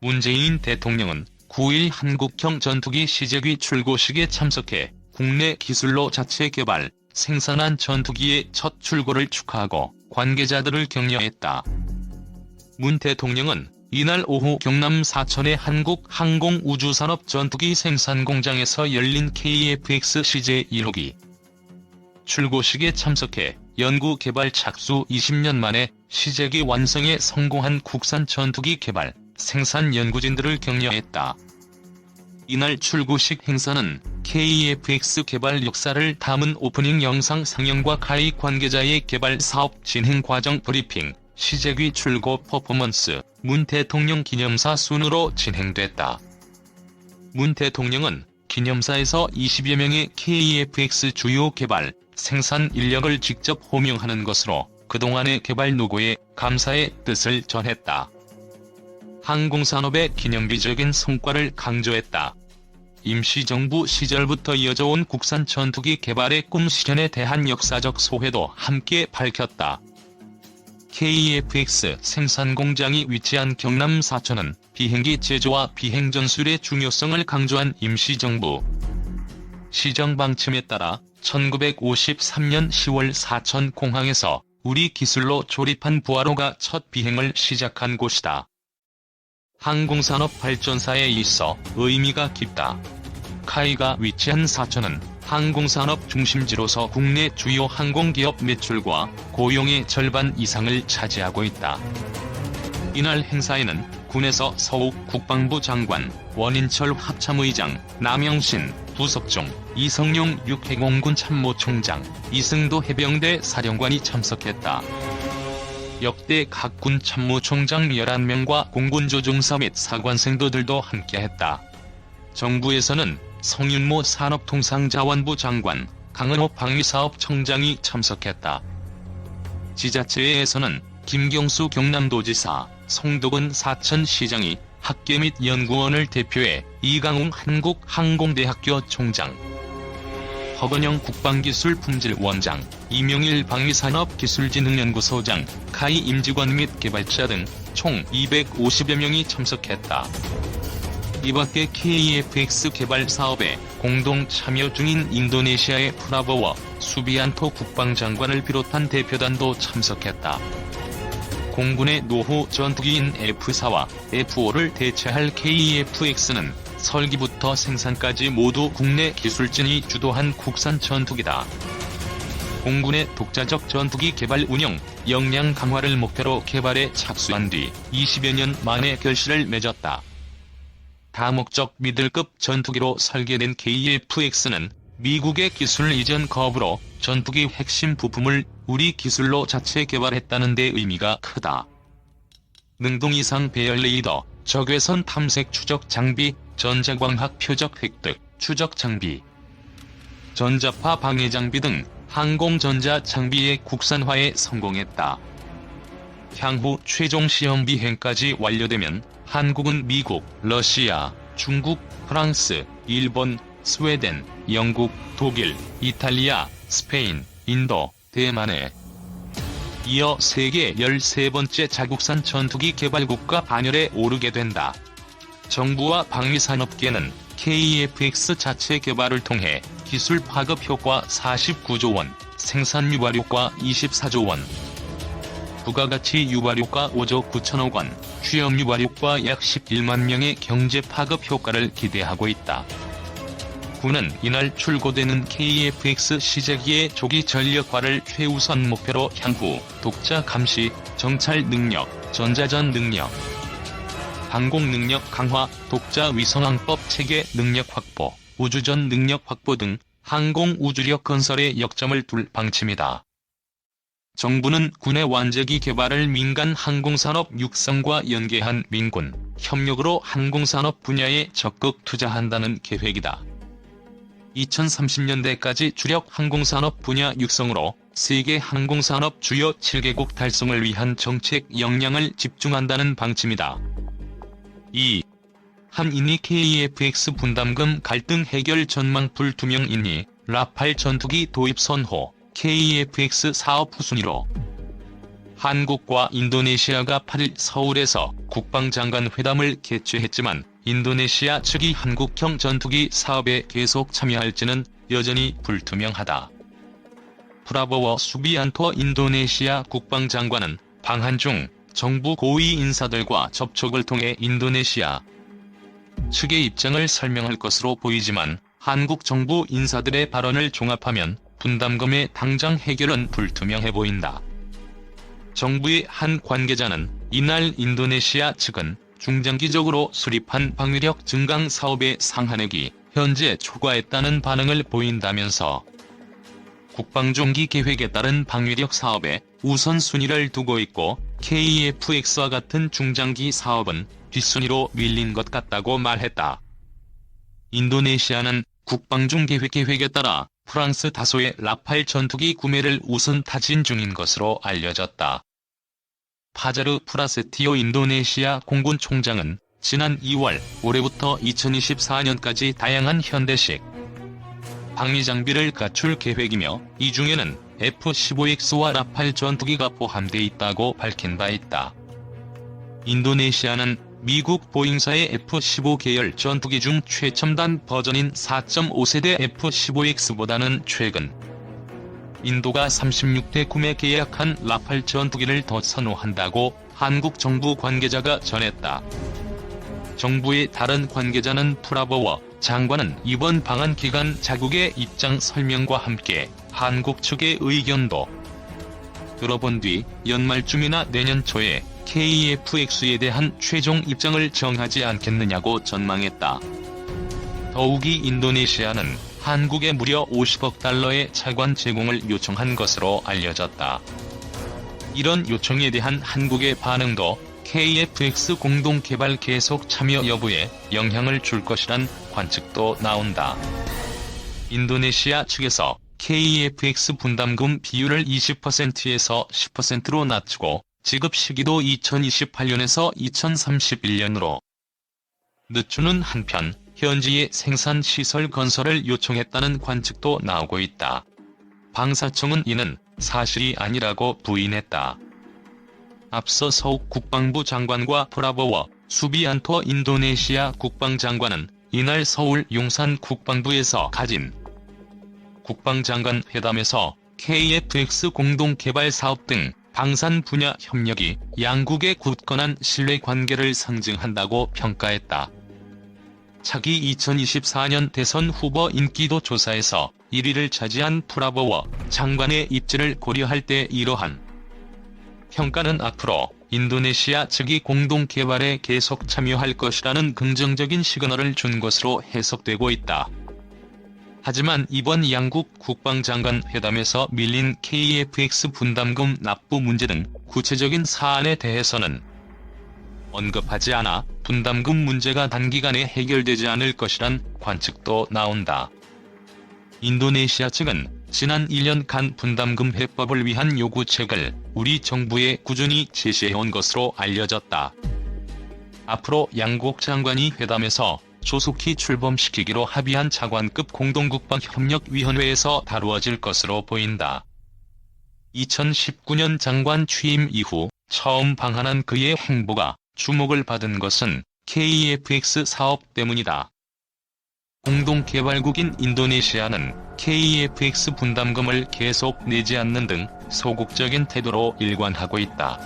문재인 대통령은 9일 한국형 전투기 시제기 출고식에 참석해 국내 기술로 자체 개발, 생산한 전투기의 첫 출고를 축하하고 관계자들을 격려했다. 문 대통령은 이날 오후 경남 사천의 한국항공우주산업 전투기 생산 공장에서 열린 KF-X 시제 1호기 출고식에 참석해 연구개발 착수 20년 만에 시제기 완성에 성공한 국산 전투기 개발, 생산 연구진들을 격려했다. 이날 출고식 행사는 KF-X 개발 역사를 담은 오프닝 영상 상영과 카이 관계자의 개발 사업 진행 과정 브리핑, 시제기 출고 퍼포먼스, 문 대통령 기념사 순으로 진행됐다. 문 대통령은 기념사에서 20여 명의 KF-X 주요 개발, 생산 인력을 직접 호명하는 것으로 그동안의 개발 노고에 감사의 뜻을 전했다. 항공산업의 기념비적인 성과를 강조했다. 임시정부 시절부터 이어져온 국산 전투기 개발의 꿈 실현에 대한 역사적 소회도 함께 밝혔다. KF-X 생산 공장이 위치한 경남 사천은 비행기 제조와 비행 전술의 중요성을 강조한 임시정부 시정 방침에 따라 1953년 10월 사천 공항에서 우리 기술로 조립한 부하로가 첫 비행을 시작한 곳이다. 항공산업 발전사에 있어 의미가 깊다. 카이가 위치한 사천은 항공산업 중심지로서 국내 주요 항공기업 매출과 고용의 절반 이상을 차지하고 있다. 이날 행사에는 군에서 서욱 국방부 장관, 원인철 합참의장, 남영신, 부석종, 이성용 육해공군 참모총장, 이승도 해병대 사령관이 참석했다. 역대 각 군 참모총장 11명과 공군조종사 및 사관생도들도 함께했다. 정부에서는 성윤모 산업통상자원부 장관, 강은호 방위사업청장이 참석했다. 지자체에서는 김경수 경남도지사, 송도근 사천시장이 학계 및 연구원을 대표해 이강웅 한국항공대학교 총장, 허건영 국방기술품질원장, 이명일 방위산업기술진흥연구소장, 카이 임직원 및 개발자 등 총 250여 명이 참석했다. 이밖에 KF-X 개발 사업에 공동 참여 중인 인도네시아의 프라보워 수비안토 국방장관을 비롯한 대표단도 참석했다. 공군의 노후 전투기인 F-4와 F-5를 대체할 KF-X는 설계부터 생산까지 모두 국내 기술진이 주도한 국산 전투기다. 공군의 독자적 전투기 개발 운영, 역량 강화를 목표로 개발에 착수한 뒤 20여 년 만에 결실을 맺었다. 다목적 미들급 전투기로 설계된 KF-X는 미국의 기술 이전 거부로 전투기 핵심 부품을 우리 기술로 자체 개발했다는 데 의미가 크다. 능동 이상 배열 레이더, 적외선 탐색 추적 장비, 전자광학 표적 획득, 추적 장비, 전자파 방해 장비 등 항공전자 장비의 국산화에 성공했다. 향후 최종 시험 비행까지 완료되면 한국은 미국, 러시아, 중국, 프랑스, 일본, 스웨덴, 영국, 독일, 이탈리아, 스페인, 인도, 대만에 이어 세계 13번째 자국산 전투기 개발국가 반열에 오르게 된다. 정부와 방위산업계는 KF-X 자체 개발을 통해 기술 파급 효과 49조 원, 생산 유발 효과 24조 원, 부가가치 유발 효과 5조 9천억 원, 취업 유발 효과 약 11만 명의 경제 파급 효과를 기대하고 있다. 군은 이날 출고되는 KF-X 시제기의 조기 전력화를 최우선 목표로 향후 독자 감시, 정찰 능력, 전자전 능력, 항공 능력 강화, 독자 위성항법 체계 능력 확보, 우주전 능력 확보 등 항공 우주력 건설에 역점을 둘 방침이다. 정부는 군의 완제기 개발을 민간 항공산업 육성과 연계한 민군 협력으로 항공산업 분야에 적극 투자한다는 계획이다. 2030년대까지 주력 항공산업 분야 육성으로 세계 항공산업 주요 7개국 달성을 위한 정책 역량을 집중한다는 방침이다. 2. 한인이 KF-X 분담금 갈등 해결 전망 불투명이니 라팔 전투기 도입 선호, KF-X 사업 후순위로 한국과 인도네시아가 8일 서울에서 국방장관 회담을 개최했지만 인도네시아 측이 한국형 전투기 사업에 계속 참여할지는 여전히 불투명하다. 프라보워 수비안토 인도네시아 국방장관은 방한 중 정부 고위 인사들과 접촉을 통해 인도네시아 측의 입장을 설명할 것으로 보이지만 한국 정부 인사들의 발언을 종합하면 분담금의 당장 해결은 불투명해 보인다. 정부의 한 관계자는 이날 인도네시아 측은 중장기적으로 수립한 방위력 증강 사업의 상한액이 현재 초과했다는 반응을 보인다면서 국방종기 계획에 따른 방위력 사업에 우선순위를 두고 있고 KF-X와 같은 중장기 사업은 뒷순위로 밀린 것 같다고 말했다. 인도네시아는 국방중계획에 따라 프랑스 다소의 라팔 전투기 구매를 우선 타진 중인 것으로 알려졌다. 파자르 프라세티오 인도네시아 공군 총장은 지난 2월 올해부터 2024년까지 다양한 현대식 방위 장비를 갖출 계획이며 이 중에는 F-15X와 라팔 전투기가 포함돼 있다고 밝힌 바 있다. 인도네시아는 미국 보잉사의 F-15 계열 전투기 중 최첨단 버전인 4.5세대 F-15X보다는 최근 인도가 36대 구매 계약한 라팔 전투기를 더 선호한다고 한국 정부 관계자가 전했다. 정부의 다른 관계자는 프라보워 장관은 이번 방한 기간 자국의 입장 설명과 함께 한국 측의 의견도 들어본 뒤 연말쯤이나 내년 초에 KF-X에 대한 최종 입장을 정하지 않겠느냐고 전망했다. 더욱이 인도네시아는 한국에 무려 50억 달러의 차관 제공을 요청한 것으로 알려졌다. 이런 요청에 대한 한국의 반응도 KF-X 공동개발 계속 참여 여부에 영향을 줄 것이란 관측도 나온다. 인도네시아 측에서 KF-X 분담금 비율을 20%에서 10%로 낮추고 지급 시기도 2028년에서 2031년으로 늦추는 한편 현지의 생산시설 건설을 요청했다는 관측도 나오고 있다. 방사청은 이는 사실이 아니라고 부인했다. 앞서 서욱 국방부 장관과 프라보워 수비안토 인도네시아 국방장관은 이날 서울 용산 국방부에서 가진 국방장관 회담에서 KF-X 공동개발 사업 등 방산 분야 협력이 양국의 굳건한 신뢰관계를 상징한다고 평가했다. 차기 2024년 대선 후보 인기도 조사에서 1위를 차지한 프라보워 장관의 입지를 고려할 때 이러한 평가는 앞으로 인도네시아 측이 공동개발에 계속 참여할 것이라는 긍정적인 시그널을 준 것으로 해석되고 있다. 하지만 이번 양국 국방장관 회담에서 밀린 KF-X 분담금 납부 문제 등 구체적인 사안에 대해서는 언급하지 않아 분담금 문제가 단기간에 해결되지 않을 것이란 관측도 나온다. 인도네시아 측은 지난 1년간 분담금 해법을 위한 요구책을 우리 정부에 꾸준히 제시해온 것으로 알려졌다. 앞으로 양국 장관이 회담에서 조속히 출범시키기로 합의한 차관급 공동국방협력위원회에서 다루어질 것으로 보인다. 2019년 장관 취임 이후 처음 방한한 그의 행보가 주목을 받은 것은 KF-X 사업 때문이다. 공동개발국인 인도네시아는 KF-X 분담금을 계속 내지 않는 등 소극적인 태도로 일관하고 있다.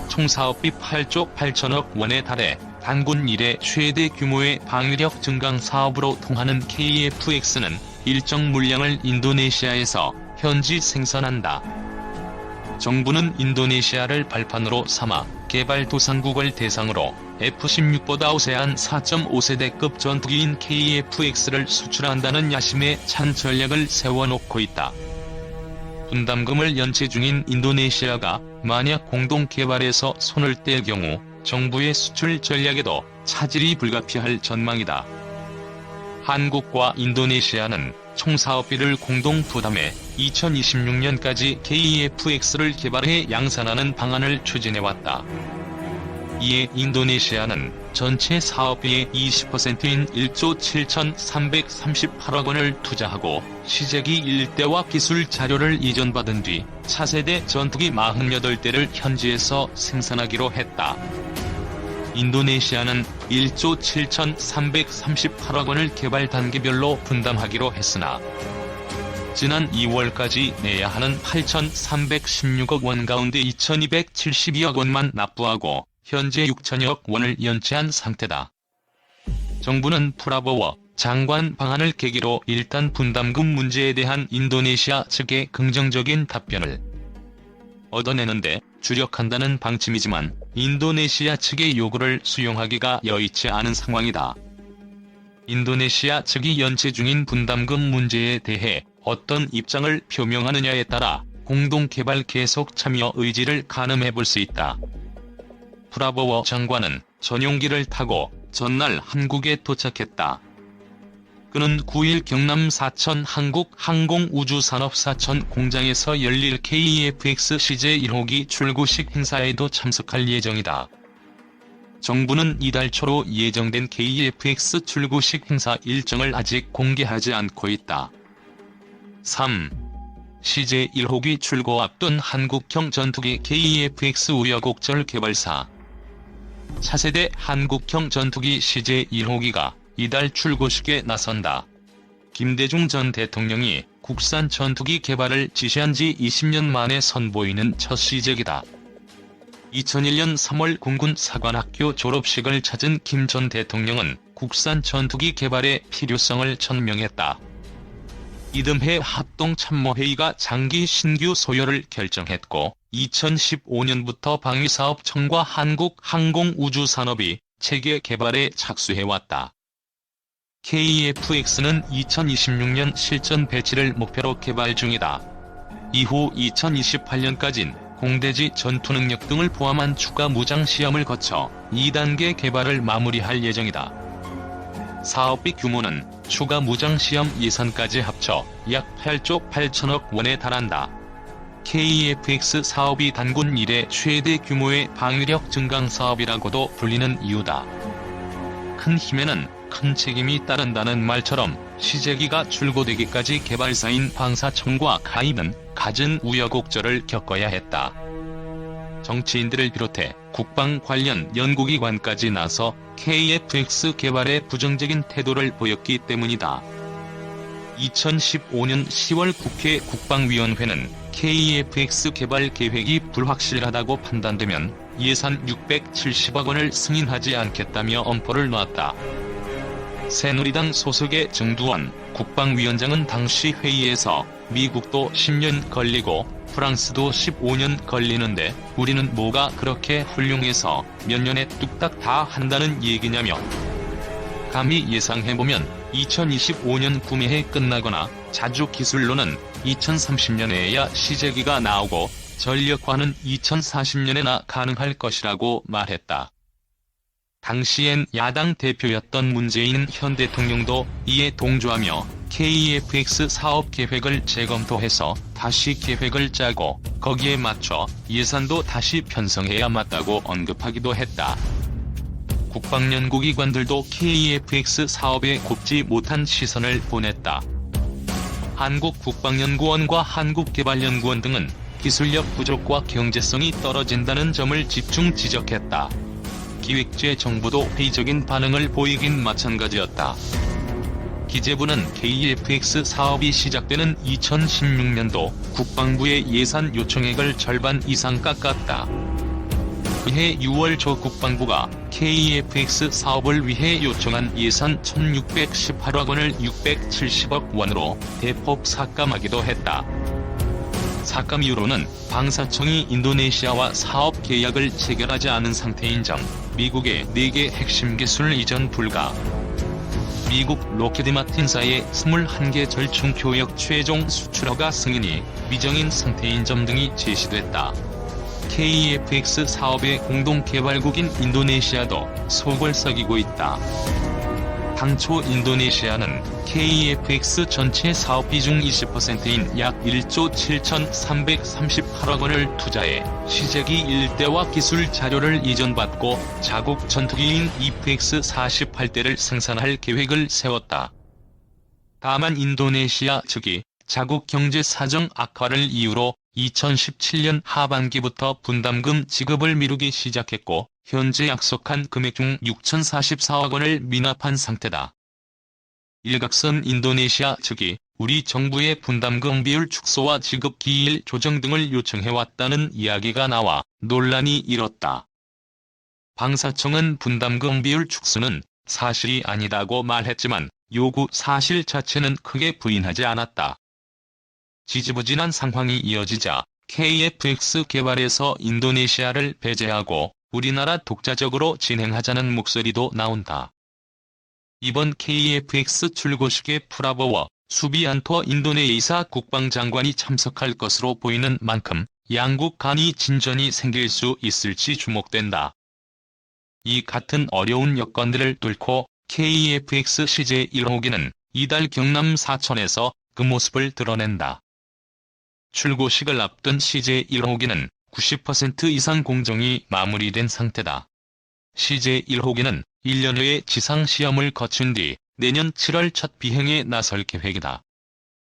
총 사업비 8조 8천억 원에 달해 단군 이래 최대 규모의 방위력 증강 사업으로 통하는 KF-X는 일정 물량을 인도네시아에서 현지 생산한다. 정부는 인도네시아를 발판으로 삼아 개발도상국을 대상으로 F-16보다 우세한 4.5세대급 전투기인 KF-X를 수출한다는 야심에 찬 전략을 세워놓고 있다. 분담금을 연체 중인 인도네시아가 만약 공동개발에서 손을 뗄 경우 정부의 수출 전략에도 차질이 불가피할 전망이다. 한국과 인도네시아는 총 사업비를 공동 부담해 2026년까지 KF-X를 개발해 양산하는 방안을 추진해왔다. 이에 인도네시아는 전체 사업비의 20%인 1조 7,338억 원을 투자하고 시제기 1대와 기술 자료를 이전받은 뒤 차세대 전투기 48대를 현지에서 생산하기로 했다. 인도네시아는 1조 7,338억 원을 개발 단계별로 분담하기로 했으나 지난 2월까지 내야 하는 8,316억 원 가운데 2,272억 원만 납부하고 현재 6천여억 원을 연체한 상태다. 정부는 프라보워 장관 방한을 계기로 일단 분담금 문제에 대한 인도네시아 측의 긍정적인 답변을 얻어내는데 주력한다는 방침이지만 인도네시아 측의 요구를 수용하기가 여의치 않은 상황이다. 인도네시아 측이 연체 중인 분담금 문제에 대해 어떤 입장을 표명하느냐에 따라 공동개발 계속 참여 의지를 가늠해 볼 수 있다. 프라보워 장관은 전용기를 타고 전날 한국에 도착했다. 그는 9일 경남 사천 한국항공우주산업사천 공장에서 열릴 KEFX CJ1호기 출고식 행사에도 참석할 예정이다. 정부는 이달 초로 예정된 KEFX 출고식 행사 일정을 아직 공개하지 않고 있다. 3. CJ1호기 출고 앞둔 한국형 전투기 KEFX 우여곡절 개발사. 차세대 한국형 전투기 CJ1호기가 이달 출고식에 나선다. 김대중 전 대통령이 국산 전투기 개발을 지시한 지 20년 만에 선보이는 첫 시제기다. 2001년 3월 공군 사관학교 졸업식을 찾은 김 전 대통령은 국산 전투기 개발의 필요성을 천명했다. 이듬해 합동참모회의가 장기 신규 소요를 결정했고 2015년부터 방위사업청과 한국항공우주산업이 체계 개발에 착수해왔다. KEFX는 2026년 실전 배치를 목표로 개발 중이다. 이후 2028년까진 공대지 전투능력 등을 포함한 추가 무장 시험을 거쳐 2단계 개발을 마무리할 예정이다. 사업비 규모는 추가 무장 시험 예산까지 합쳐 약 8조 8천억 원에 달한다. KEFX 사업이 단군 이래 최대 규모의 방위력 증강 사업이라고도 불리는 이유다. 큰 힘에는 큰 책임이 따른다는 말처럼 시제기가 출고되기까지 개발사인 방사청과 가입은 갖은 우여곡절을 겪어야 했다. 정치인들을 비롯해 국방 관련 연구기관까지 나서 KEFX 개발에 부정적인 태도를 보였기 때문이다. 2015년 10월 국회 국방위원회는 KEFX 개발 계획이 불확실하다고 판단되면 예산 670억 원을 승인하지 않겠다며 엄포를 놨다. 새누리당 소속의 정두원 국방위원장은 당시 회의에서 미국도 10년 걸리고 프랑스도 15년 걸리는데 우리는 뭐가 그렇게 훌륭해서 몇 년에 뚝딱 다 한다는 얘기냐며 감히 예상해보면 2025년 구매해 끝나거나 자주 기술로는 2030년에야 시제기가 나오고 전력화는 2040년에나 가능할 것이라고 말했다. 당시엔 야당 대표였던 문재인 현 대통령도 이에 동조하며 KEFX 사업 계획을 재검토해서 다시 계획을 짜고 거기에 맞춰 예산도 다시 편성해야 맞다고 언급하기도 했다. 국방연구기관들도 KEFX 사업에 곱지 못한 시선을 보냈다. 한국국방연구원과 한국개발연구원 등은 기술력 부족과 경제성이 떨어진다는 점을 집중 지적했다. 기획재 정부도 회의적인 반응을 보이긴 마찬가지였다. 기재부는 KEFX 사업이 시작되는 2016년도 국방부의 예산 요청액을 절반 이상 깎았다. 그해 6월 초 국방부가 KEFX 사업을 위해 요청한 예산 1618억 원을 670억 원으로 대폭 삭감하기도 했다. 삭감 이유로는 방사청이 인도네시아와 사업 계약을 체결하지 않은 상태인 점, 미국의 4개 핵심 기술 이전 불가, 미국 로키드 마틴사의 21개 절충 교역 최종 수출 허가 승인이 미정인 상태인 점 등이 제시됐다. KEFX 사업의 공동개발국인 인도네시아도 속을 썩이고 있다. 당초 인도네시아는 KFX 전체 사업비 중 20%인 약 1조 7,338억 원을 투자해 시제기 일대와 기술 자료를 이전받고 자국 전투기인 EFX-48대를 생산할 계획을 세웠다. 다만 인도네시아 측이 자국 경제 사정 악화를 이유로 2017년 하반기부터 분담금 지급을 미루기 시작했고 현재 약속한 금액 중 6,044억 원을 미납한 상태다. 일각선 인도네시아 측이 우리 정부의 분담금 비율 축소와 지급 기일 조정 등을 요청해왔다는 이야기가 나와 논란이 일었다. 방사청은 분담금 비율 축소는 사실이 아니다고 말했지만 요구 사실 자체는 크게 부인하지 않았다. 지지부진한 상황이 이어지자 KFX 개발에서 인도네시아를 배제하고 우리나라 독자적으로 진행하자는 목소리도 나온다. 이번 KFX 출고식에 프라보워 수비안토 인도네시아 국방장관이 참석할 것으로 보이는 만큼 양국 간의 진전이 생길 수 있을지 주목된다. 이 같은 어려운 여건들을 뚫고 KFX CJ1호기는 이달 경남 사천에서 그 모습을 드러낸다. 출고식을 앞둔 CJ1호기는 90% 이상 공정이 마무리된 상태다. CJ1호기는 1년 후에 지상시험을 거친 뒤 내년 7월 첫 비행에 나설 계획이다.